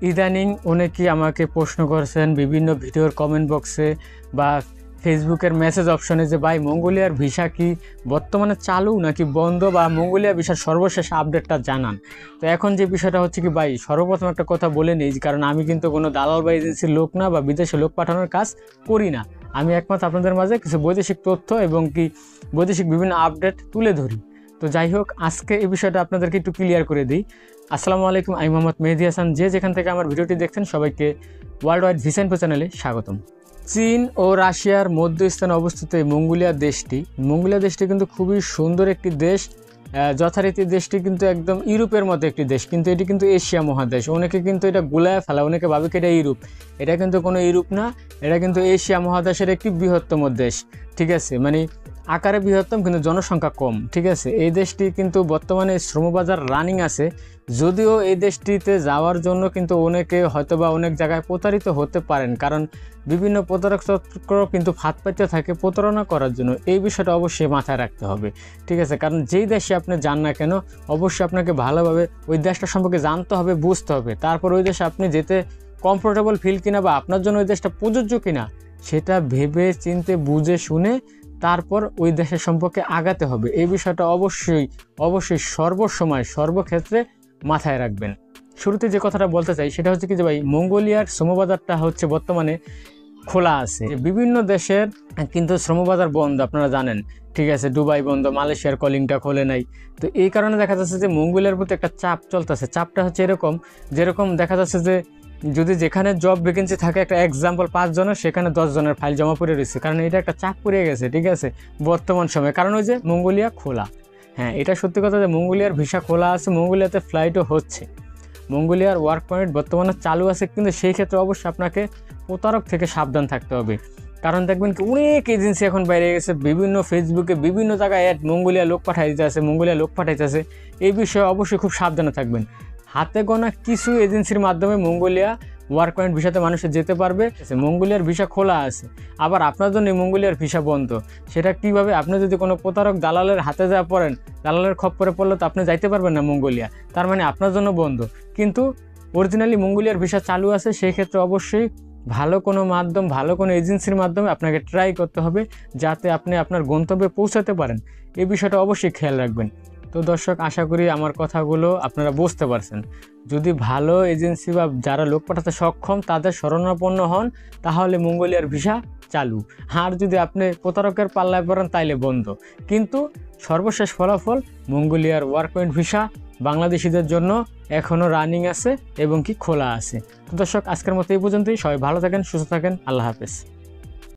ইদানিং অনেকেই আমাকে প্রশ্ন করছেন বিভিন্ন ভিডিওর কমেন্ট বক্সে বা ফেসবুকের মেসেজ অপশনে যে ভাই মঙ্গোলিয়ার ভিসা কি বর্তমানে চালু নাকি বন্ধ, বা মঙ্গোলিয়া ভিসার সর্বশেষ আপডেটটা জানান। তো এখন যে বিষয়টা হচ্ছে কি ভাই, সর্বপ্রথম একটা কথা বলে নিই, কারণ আমি কিন্তু কোনো দালাল বা এজেন্সির লোক না বা বিদেশে লোক পাঠানোর কাজ করি না। আমি একমাত্র আপনাদের মাঝে কিছু বৈদেশিক তথ্য এবং বৈদেশিক বিভিন্ন আপডেট তুলে ধরি। তো যাই হোক, আজকে এই বিষয়টা আপনাদেরকে একটু ক্লিয়ার করে দিই। আসসালামু আলাইকুম, আমি মোহাম্মদ মেহেদি হাসান। যেখান থেকে আমার ভিডিওটি দেখছেন সবাইকে ওয়ার্ল্ড ওয়াইড ভিসা ইনফো চ্যানেলে স্বাগতম। চীন ও রাশিয়ার মধ্যস্থানে অবস্থিত এই মঙ্গোলিয়া দেশটি কিন্তু খুবই সুন্দর একটি দেশ। যথারীতি দেশটি কিন্তু একদম ইউরোপের মতো একটি দেশ, কিন্তু এটি কিন্তু এশিয়া মহাদেশ। অনেকে কিন্তু এটা গুলায় ফেলা, অনেকে ভাবে কি এটা ইউরোপ। এটা কিন্তু কোনো ইউরোপ না, এটা কিন্তু এশিয়া মহাদেশের একটি বৃহত্তম দেশ। ঠিক আছে, মানে আকারে বৃহত্তম কিন্তু জনসংখ্যা কম। ঠিক আছে, এই দেশটি কিন্তু বর্তমানে শ্রমবাজার রানিং আছে। যদিও এই দেশটিতে যাওয়ার জন্য কিন্তু অনেকে হয়তোবা অনেক জায়গায় প্রতারিত হতে পারেন, কারণ বিভিন্ন প্রতারক চক্র কিন্তু ফাঁদ পাইতে থাকে প্রতারণা করার জন্য। এই বিষয়টা অবশ্যই মাথায় রাখতে হবে। ঠিক আছে, কারণ যেই দেশে আপনি যান না কেন, অবশ্যই আপনাকে ভালোভাবে ওই দেশটা সম্পর্কে জানতে হবে, বুঝতে হবে। তারপর ওই দেশে আপনি যেতে কমফোর্টেবল ফিল কিনা বা আপনার জন্য ওই দেশটা প্রযোজ্য কিনা, সেটা ভেবে চিন্তে বুঝে শুনে তারপর ওই দেশের সম্পর্কে আগাতে হবে। এই বিষয়টা অবশ্যই সর্বসময় সর্বক্ষেত্রে মাথায় রাখবেন। শুরুতে যে কথাটা বলতে চাই সেটা হচ্ছে কি যে ভাই, মঙ্গোলিয়ার শ্রমবাজারটা হচ্ছে বর্তমানে খোলা আছে। বিভিন্ন দেশের কিন্তু শ্রমবাজার বন্ধ, আপনারা জানেন। ঠিক আছে, দুবাই বন্ধ, মালয়েশিয়ার কলিংটা খোলে নাই। তো এই কারণে দেখা যাচ্ছে যে মঙ্গোলিয়ার প্রতি একটা চাপ চলতেছে। চাপটা হচ্ছে যেরকম দেখা যাচ্ছে যে যদি যেখানে জব ভ্যাকেন্সি থাকে, একটা এক্সাম্পল 5 জনের, সেখানে 10 জনের ফাইল জমা পড়ে রয়েছে। কারণ এটা একটা চাপ পড়ে গেছে। ঠিক আছে, বর্তমান সময়ে, কারণ ওই যে মঙ্গোলিয়া খোলা। হ্যাঁ, এটা সত্যি কথা যে মঙ্গোলিয়ার ভিসা খোলা আছে, মঙ্গোলিয়াতে ফ্লাইটও হচ্ছে, মঙ্গোলিয়ার ওয়ার্ক পারমিট বর্তমানে চালু আছে। কিন্তু সেই ক্ষেত্রে অবশ্যই আপনাকে প্রতারক থেকে সাবধান থাকতে হবে। কারণ দেখবেন কি অনেক এজেন্সি এখন বাইরে গেছে, বিভিন্ন ফেসবুকে বিভিন্ন জায়গায় মঙ্গোলিয়া লোক পাঠাইতেছে। এই বিষয়ে অবশ্যই খুব সাবধানে থাকবেন। হাতে গোনা কিছু এজেন্সির মাধ্যমে মঙ্গোলিয়া ওয়ার্ক পারমিট ভিসাতে মানুষের যেতে পারবে। মঙ্গোলিয়ার ভিসা খোলা আছে, আবার আপনার জন্য মঙ্গোলিয়ার ভিসা বন্ধ। সেটা কীভাবে? আপনি যদি কোনো প্রতারক দালালের হাতে যা পড়েন, দালালের খপ্পরে পড়লে তো আপনি যাইতে পারবেন না মঙ্গোলিয়া, তার মানে আপনার জন্য বন্ধ। কিন্তু অরিজিনালি মঙ্গোলিয়ার ভিসা চালু আছে। সেই ক্ষেত্রে অবশ্যই ভালো কোনো এজেন্সির মাধ্যমে আপনাকে ট্রাই করতে হবে, যাতে আপনি আপনার গন্তব্যে পৌঁছাতে পারেন। এই বিষয়টা অবশ্যই খেয়াল রাখবেন। তো দর্শক, আশা করি আমার কথাগুলো আপনারা বুঝতে পারছেন। যদি ভালো এজেন্সি বা যারা লোক পাঠাতে সক্ষম তাদের শরণাপন্ন হন, তাহলে মঙ্গোলিয়ার ভিসা চালু। আর যদি আপনি প্রতারকের পাল্লায় পড়েন, তাইলে বন্ধ। কিন্তু সর্বশেষ ফলাফল, মঙ্গোলিয়ার ওয়ার্ক পারমিট ভিসা বাংলাদেশিদের জন্য এখনও রানিং আছে এবং খোলা আছে। তো দর্শক, আজকের মতো এই পর্যন্তই। সবাই ভালো থাকেন, সুস্থ থাকেন। আল্লাহ হাফেজ।